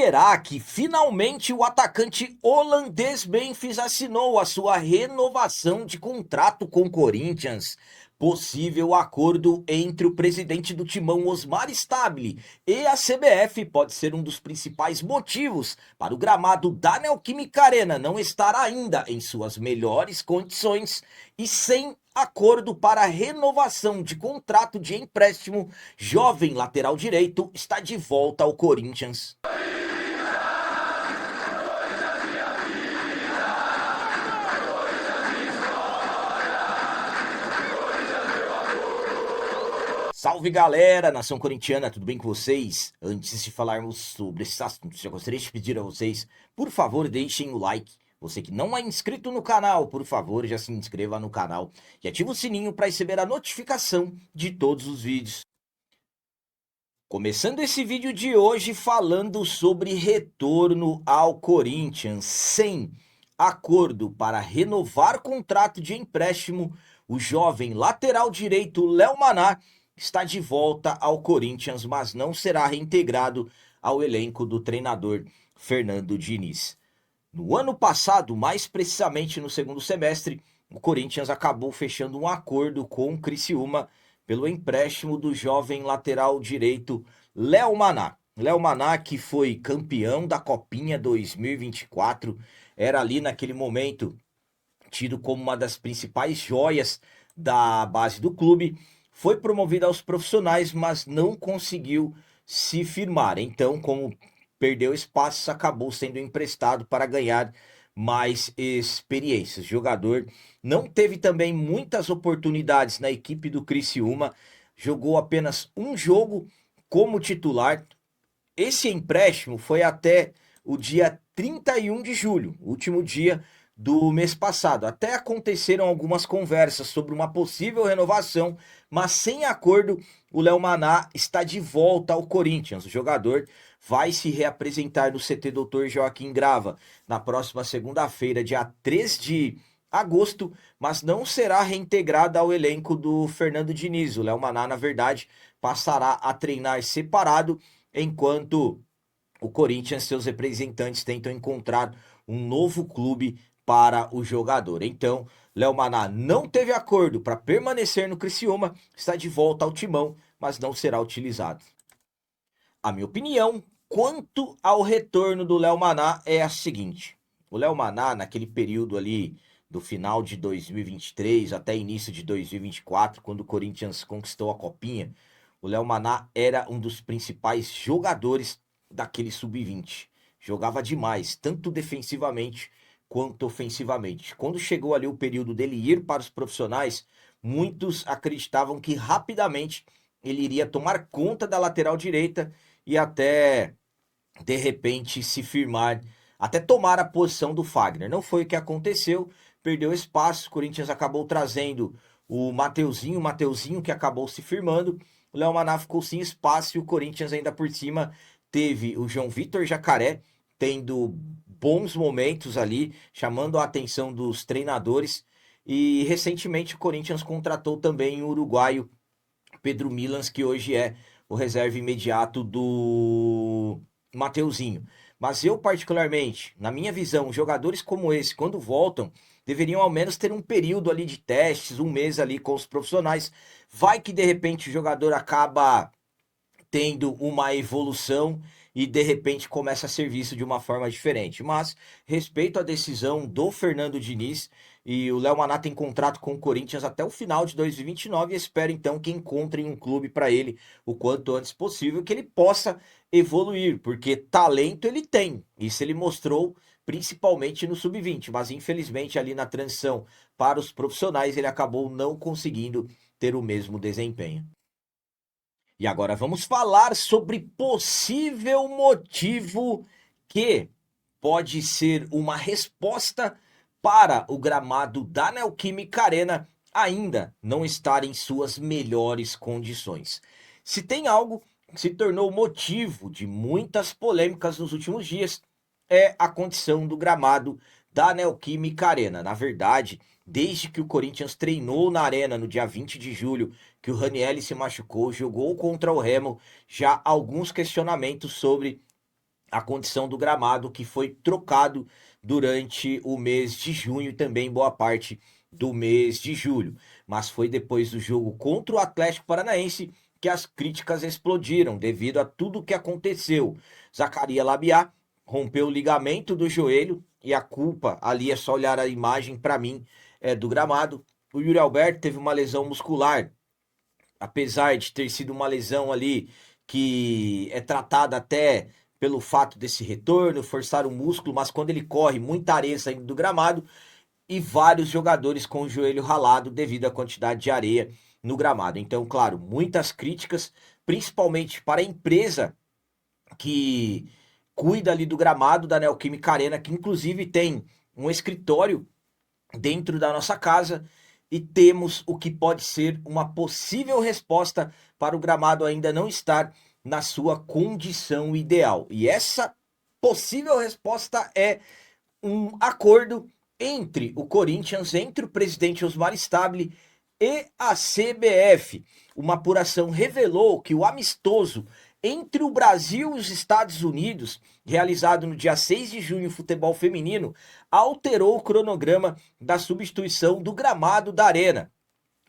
será que finalmente o atacante holandês Memphis assinou a sua renovação de contrato com o Corinthians? Possível acordo entre o presidente do Timão, Osmar Stabile, e a CBF pode ser um dos principais motivos para o gramado da Neoquímica Arena não estar ainda em suas melhores condições e sem acordo para a renovação de contrato de empréstimo. Jovem lateral direito está de volta ao Corinthians. Salve galera, nação corintiana, tudo bem com vocês? Antes de falarmos sobre esses assuntos, já gostaria de pedir a vocês, por favor, deixem o like. Você que não é inscrito no canal, por favor, já se inscreva no canal e ative o sininho para receber a notificação de todos os vídeos. Começando esse vídeo de hoje falando sobre retorno ao Corinthians. Sem acordo para renovar contrato de empréstimo, o jovem lateral direito Léo Maná está de volta ao Corinthians, mas não será reintegrado ao elenco do treinador Fernando Diniz. No ano passado, mais precisamente no segundo semestre, o Corinthians acabou fechando um acordo com o Criciúma pelo empréstimo do jovem lateral direito Léo Maná. Léo Maná, que foi campeão da Copinha 2024, era ali naquele momento tido como uma das principais joias da base do clube, foi promovido aos profissionais, mas não conseguiu se firmar. Então, como perdeu espaço, acabou sendo emprestado para ganhar mais experiências. O jogador não teve também muitas oportunidades na equipe do Criciúma, jogou apenas um jogo como titular. Esse empréstimo foi até o dia 31 de julho, último dia do mês passado. Até aconteceram algumas conversas sobre uma possível renovação, mas sem acordo, o Léo Maná está de volta ao Corinthians. O jogador vai se reapresentar no CT Dr. Joaquim Grava na próxima segunda-feira, dia 3 de agosto, mas não será reintegrado ao elenco do Fernando Diniz. O Léo Maná, na verdade, passará a treinar separado, enquanto o Corinthians e seus representantes tentam encontrar um novo clube para o jogador. Então, Léo Maná não teve acordo para permanecer no Criciúma, está de volta ao Timão, mas não será utilizado. A minha opinião quanto ao retorno do Léo Maná é a seguinte: o Léo Maná, naquele período ali do final de 2023 até início de 2024, quando o Corinthians conquistou a Copinha, o Léo Maná era um dos principais jogadores daquele sub-20. Jogava demais, tanto defensivamente quanto ofensivamente. Quando chegou ali o período dele ir para os profissionais, muitos acreditavam que rapidamente ele iria tomar conta da lateral direita e até, de repente, se firmar, até tomar a posição do Fagner. Não foi o que aconteceu, perdeu espaço, o Corinthians acabou trazendo o Mateuzinho que acabou se firmando, o Léo Maná ficou sem espaço e o Corinthians ainda por cima teve o João Vitor Jacaré tendo bons momentos ali, chamando a atenção dos treinadores. E recentemente o Corinthians contratou também o uruguaio Pedro Milans, que hoje é o reserva imediato do Mateuzinho. Mas eu, particularmente, na minha visão, jogadores como esse, quando voltam, deveriam ao menos ter um período ali de testes, um mês ali com os profissionais. Vai que de repente o jogador acaba tendo uma evolução e de repente começa a ser visto de uma forma diferente. Mas respeito a decisão do Fernando Diniz, e o Léo Maná tem contrato com o Corinthians até o final de 2029 e espero então que encontrem um clube para ele o quanto antes possível, que ele possa evoluir, porque talento ele tem, isso ele mostrou principalmente no sub-20, mas infelizmente ali na transição para os profissionais ele acabou não conseguindo ter o mesmo desempenho. E agora vamos falar sobre possível motivo que pode ser uma resposta para o gramado da Neoquímica Arena ainda não estar em suas melhores condições. Se tem algo que se tornou motivo de muitas polêmicas nos últimos dias, é a condição do gramado da Neoquímica Arena. Na verdade, desde que o Corinthians treinou na Arena no dia 20 de julho, que o Ranieri se machucou, jogou contra o Remo, já alguns questionamentos sobre a condição do gramado, que foi trocado durante o mês de junho e também boa parte do mês de julho. Mas foi depois do jogo contra o Atlético Paranaense que as críticas explodiram devido a tudo o que aconteceu. Zacarias Labiá rompeu o ligamento do joelho e a culpa, ali é só olhar a imagem, para mim, é do gramado. O Yuri Alberto teve uma lesão muscular, apesar de ter sido uma lesão ali que é tratada até pelo fato desse retorno, forçar o músculo, mas quando ele corre, muita areia saindo do gramado e vários jogadores com o joelho ralado devido à quantidade de areia no gramado. Então, claro, muitas críticas, principalmente para a empresa que cuida ali do gramado da Neoquímica Arena, que inclusive tem um escritório dentro da nossa casa, e temos o que pode ser uma possível resposta para o gramado ainda não estar na sua condição ideal. E essa possível resposta é um acordo entre o Corinthians, entre o presidente Osmar Stabile e a CBF. Uma apuração revelou que o amistoso entre o Brasil e os Estados Unidos, realizado no dia 6 de junho, futebol feminino, alterou o cronograma da substituição do gramado da arena.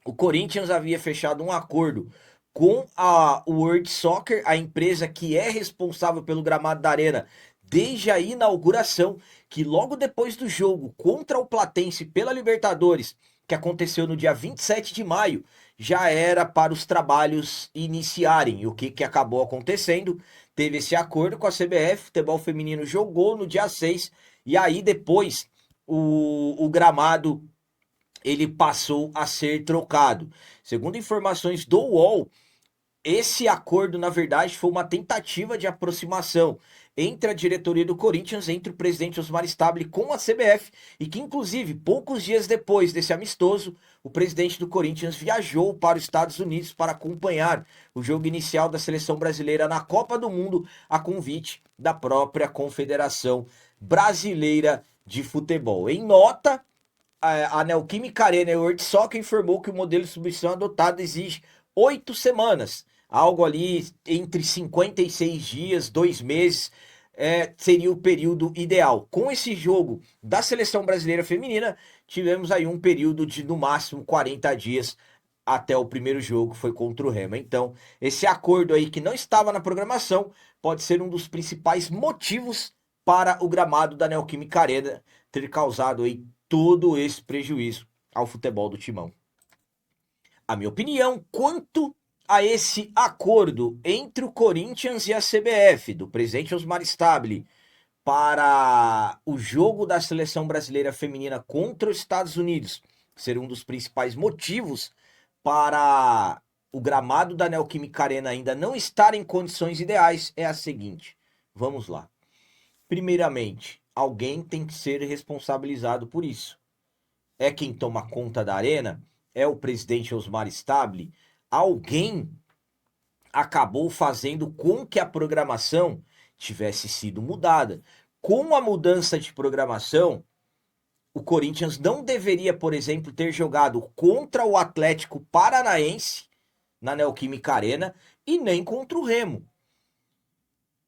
O Corinthians havia fechado um acordo com a World Soccer, a empresa que é responsável pelo gramado da arena desde a inauguração, que logo depois do jogo contra o Platense pela Libertadores, que aconteceu no dia 27 de maio, já era para os trabalhos iniciarem. E o que acabou acontecendo? Teve esse acordo com a CBF, o futebol feminino jogou no dia 6, e aí depois o gramado ele passou a ser trocado. Segundo informações do UOL, esse acordo, na verdade, foi uma tentativa de aproximação entre a diretoria do Corinthians, entre o presidente Osmar Stabile com a CBF, e que, inclusive, poucos dias depois desse amistoso, o presidente do Corinthians viajou para os Estados Unidos para acompanhar o jogo inicial da seleção brasileira na Copa do Mundo, a convite da própria Confederação Brasileira de Futebol. Em nota, a Neoquímica Arena e o World Soccer informou que o modelo de substituição adotado exige 8 semanas, algo ali entre 56 dias, 2 meses, seria o período ideal. Com esse jogo da seleção brasileira feminina, tivemos aí um período de no máximo 40 dias até o primeiro jogo, que foi contra o Remo. Então, esse acordo aí que não estava na programação pode ser um dos principais motivos para o gramado da Neoquímica Arena ter causado aí todo esse prejuízo ao futebol do Timão. A minha opinião quanto a esse acordo entre o Corinthians e a CBF, do presidente Osmar Stabile, para o jogo da seleção brasileira feminina contra os Estados Unidos, ser um dos principais motivos para o gramado da Neoquímica Arena ainda não estar em condições ideais, é a seguinte. Vamos lá. Primeiramente, alguém tem que ser responsabilizado por isso. É quem toma conta da arena? É o presidente Osmar Stabile? Alguém acabou fazendo com que a programação tivesse sido mudada. Com a mudança de programação, o Corinthians não deveria, por exemplo, ter jogado contra o Atlético Paranaense na Neoquímica Arena e nem contra o Remo.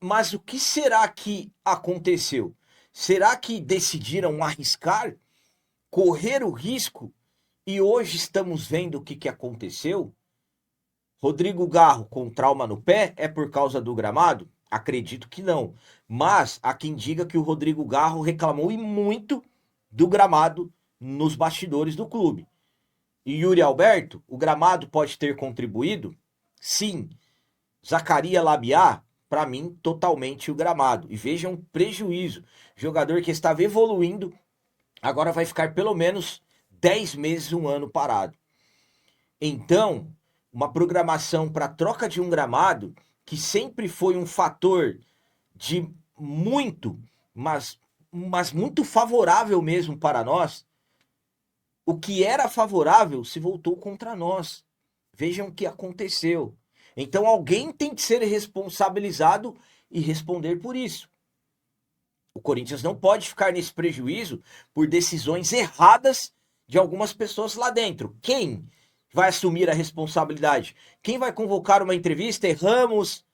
Mas o que será que aconteceu? Será que decidiram arriscar, correr o risco, e hoje estamos vendo o que aconteceu? Rodrigo Garro com trauma no pé é por causa do gramado? Acredito que não. Mas há quem diga que o Rodrigo Garro reclamou e muito do gramado nos bastidores do clube. E Yuri Alberto, o gramado pode ter contribuído? Sim. Zacarias Labiá, para mim, totalmente o gramado. E vejam o prejuízo. Jogador que estava evoluindo, agora vai ficar pelo menos 10 meses, um ano parado. Então, uma programação para troca de um gramado, que sempre foi um fator de muito, mas muito favorável mesmo para nós, o que era favorável se voltou contra nós. Vejam o que aconteceu. Então alguém tem que ser responsabilizado e responder por isso. O Corinthians não pode ficar nesse prejuízo por decisões erradas de algumas pessoas lá dentro. Quem vai assumir a responsabilidade? Quem vai convocar uma entrevista? Erramos.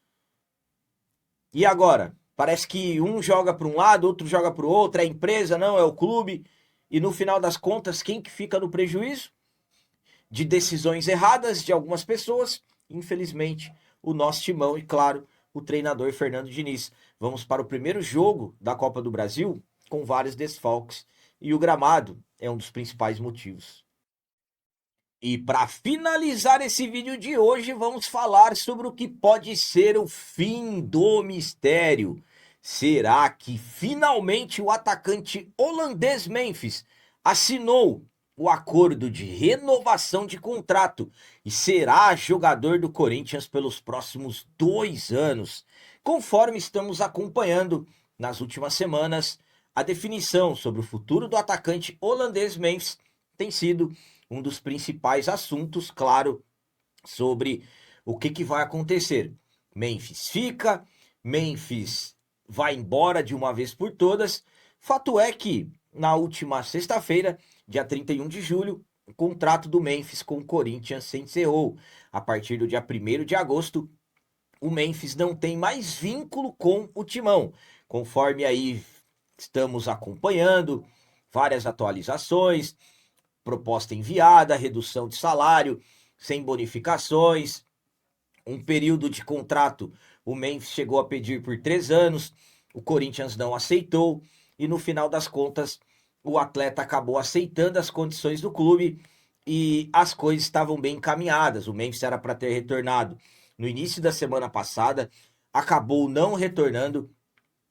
E agora? Parece que um joga para um lado, outro joga para o outro, é a empresa, não, é o clube. E no final das contas, quem que fica no prejuízo? De decisões erradas de algumas pessoas, infelizmente, o nosso timão e, claro, o treinador Fernando Diniz. Vamos para o primeiro jogo da Copa do Brasil com vários desfalques e o gramado é um dos principais motivos. E para finalizar esse vídeo de hoje, vamos falar sobre o que pode ser o fim do mistério. Será que finalmente o atacante holandês Memphis assinou o acordo de renovação de contrato e será jogador do Corinthians pelos próximos 2 anos? Conforme estamos acompanhando nas últimas semanas, a definição sobre o futuro do atacante holandês Memphis tem sido um dos principais assuntos, claro, sobre o que vai acontecer. Memphis fica, Memphis vai embora de uma vez por todas. Fato é que na última sexta-feira, dia 31 de julho, o contrato do Memphis com o Corinthians se encerrou. A partir do dia 1º de agosto, o Memphis não tem mais vínculo com o Timão. Conforme aí estamos acompanhando, várias atualizações, proposta enviada, redução de salário, sem bonificações, um período de contrato. O Memphis chegou a pedir por 3 anos, o Corinthians não aceitou e no final das contas o atleta acabou aceitando as condições do clube e as coisas estavam bem encaminhadas. O Memphis era para ter retornado no início da semana passada, acabou não retornando,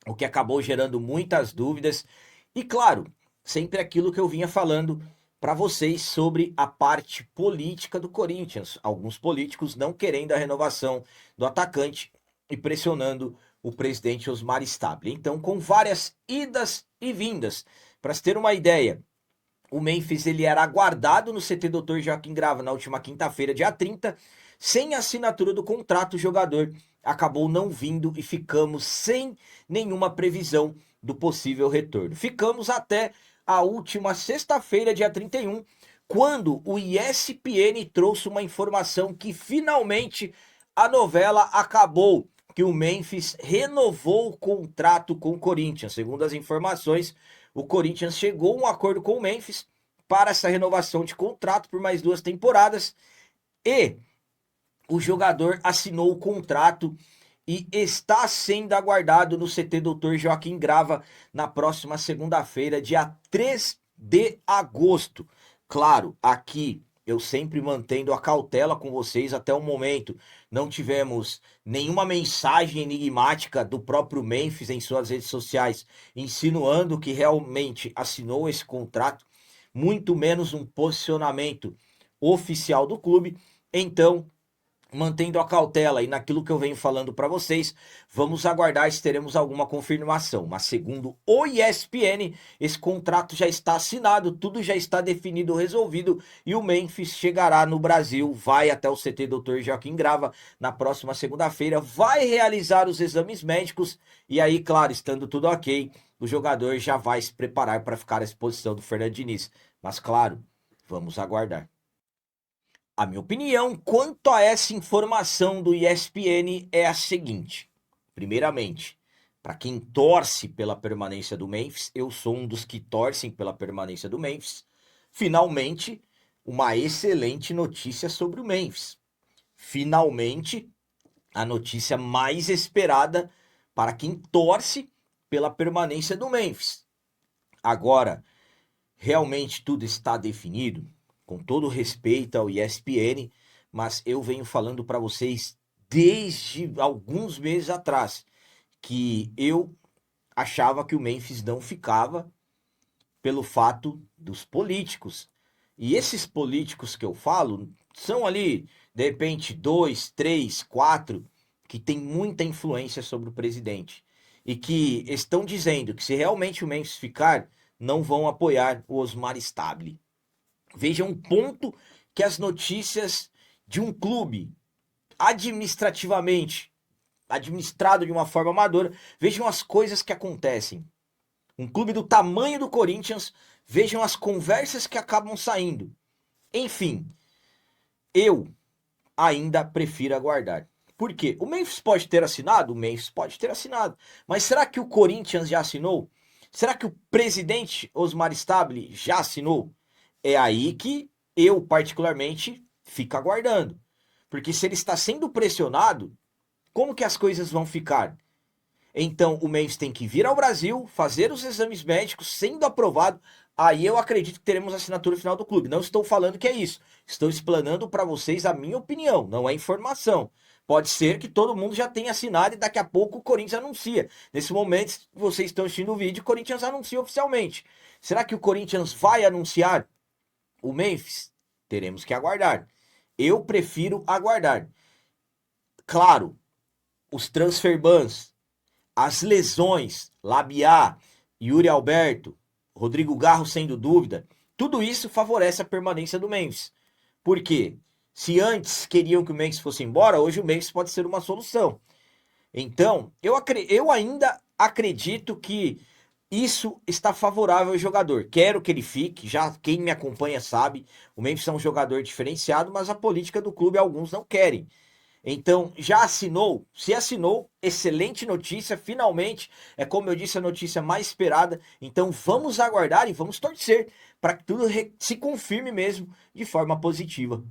o que acabou gerando muitas dúvidas. E claro, sempre aquilo que eu vinha falando para vocês sobre a parte política do Corinthians. Alguns políticos não querendo a renovação do atacante e pressionando o presidente Osmar Stabile. Então, com várias idas e vindas, para se ter uma ideia, o Memphis ele era aguardado no CT Dr. Joaquim Grava na última quinta-feira, dia 30, sem assinatura do contrato. O jogador acabou não vindo e ficamos sem nenhuma previsão do possível retorno. Ficamos até a última sexta-feira, dia 31, quando o ESPN trouxe uma informação que finalmente a novela acabou, que o Memphis renovou o contrato com o Corinthians. Segundo as informações, o Corinthians chegou a um acordo com o Memphis para essa renovação de contrato por mais 2 temporadas e o jogador assinou o contrato e está sendo aguardado no CT Dr. Joaquim Grava na próxima segunda-feira, dia 3 de agosto. Claro, aqui eu sempre mantendo a cautela com vocês até o momento. Não tivemos nenhuma mensagem enigmática do próprio Memphis em suas redes sociais insinuando que realmente assinou esse contrato, muito menos um posicionamento oficial do clube. Então, mantendo a cautela e naquilo que eu venho falando para vocês, vamos aguardar se teremos alguma confirmação. Mas segundo o ESPN, esse contrato já está assinado, tudo já está definido, resolvido e o Memphis chegará no Brasil, vai até o CT Dr. Joaquim Grava na próxima segunda-feira, vai realizar os exames médicos e aí, claro, estando tudo ok, o jogador já vai se preparar para ficar à disposição do Fernando Diniz. Mas claro, vamos aguardar. A minha opinião quanto a essa informação do ESPN é a seguinte: primeiramente, para quem torce pela permanência do Memphis, eu sou um dos que torcem pela permanência do Memphis. Finalmente, uma excelente notícia sobre o Memphis. Finalmente, a notícia mais esperada para quem torce pela permanência do Memphis. Agora, realmente tudo está definido? Com todo respeito ao ESPN, mas eu venho falando para vocês desde alguns meses atrás que eu achava que o Memphis não ficava pelo fato dos políticos. E esses políticos que eu falo são ali, de repente, 2, 3, 4, que tem muita influência sobre o presidente. E que estão dizendo que se realmente o Memphis ficar, não vão apoiar o Osmar Stabile. Vejam um ponto que as notícias de um clube administrado de uma forma amadora, vejam as coisas que acontecem. Um clube do tamanho do Corinthians, vejam as conversas que acabam saindo. Enfim, eu ainda prefiro aguardar. Por quê? O Memphis pode ter assinado? O Memphis pode ter assinado. Mas será que o Corinthians já assinou? Será que o presidente Osmar Stabile já assinou? É aí que eu, particularmente, fico aguardando. Porque se ele está sendo pressionado, como que as coisas vão ficar? Então, o Memphis tem que vir ao Brasil, fazer os exames médicos, sendo aprovado. Aí eu acredito que teremos a assinatura final do clube. Não estou falando que é isso. Estou explanando para vocês a minha opinião, não é informação. Pode ser que todo mundo já tenha assinado e daqui a pouco o Corinthians anuncia. Nesse momento, vocês estão assistindo o vídeo, o Corinthians anuncia oficialmente. Será que o Corinthians vai anunciar o Memphis? Teremos que aguardar. Eu prefiro aguardar. Claro, os transfer bans, as lesões, Labiá, Yuri Alberto, Rodrigo Garro sendo dúvida, tudo isso favorece a permanência do Memphis. Por quê? Se antes queriam que o Memphis fosse embora, hoje o Memphis pode ser uma solução. Então, eu ainda acredito que isso está favorável ao jogador. Quero que ele fique, já quem me acompanha sabe, o Memphis é um jogador diferenciado, mas a política do clube alguns não querem. Então, já assinou? Se assinou, excelente notícia. Finalmente, é como eu disse, a notícia mais esperada. Então, vamos aguardar e vamos torcer para que tudo se confirme mesmo de forma positiva.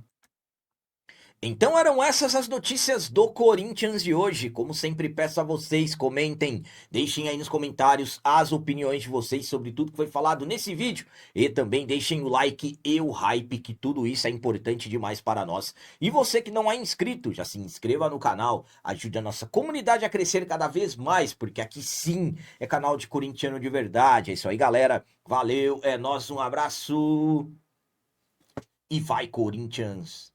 Então eram essas as notícias do Corinthians de hoje. Como sempre, peço a vocês, comentem, deixem aí nos comentários as opiniões de vocês sobre tudo que foi falado nesse vídeo. E também deixem o like e o hype, que tudo isso é importante demais para nós. E você que não é inscrito, já se inscreva no canal, ajude a nossa comunidade a crescer cada vez mais, porque aqui sim é canal de corintiano de verdade. É isso aí, galera. Valeu, é nóis, um abraço e vai, Corinthians!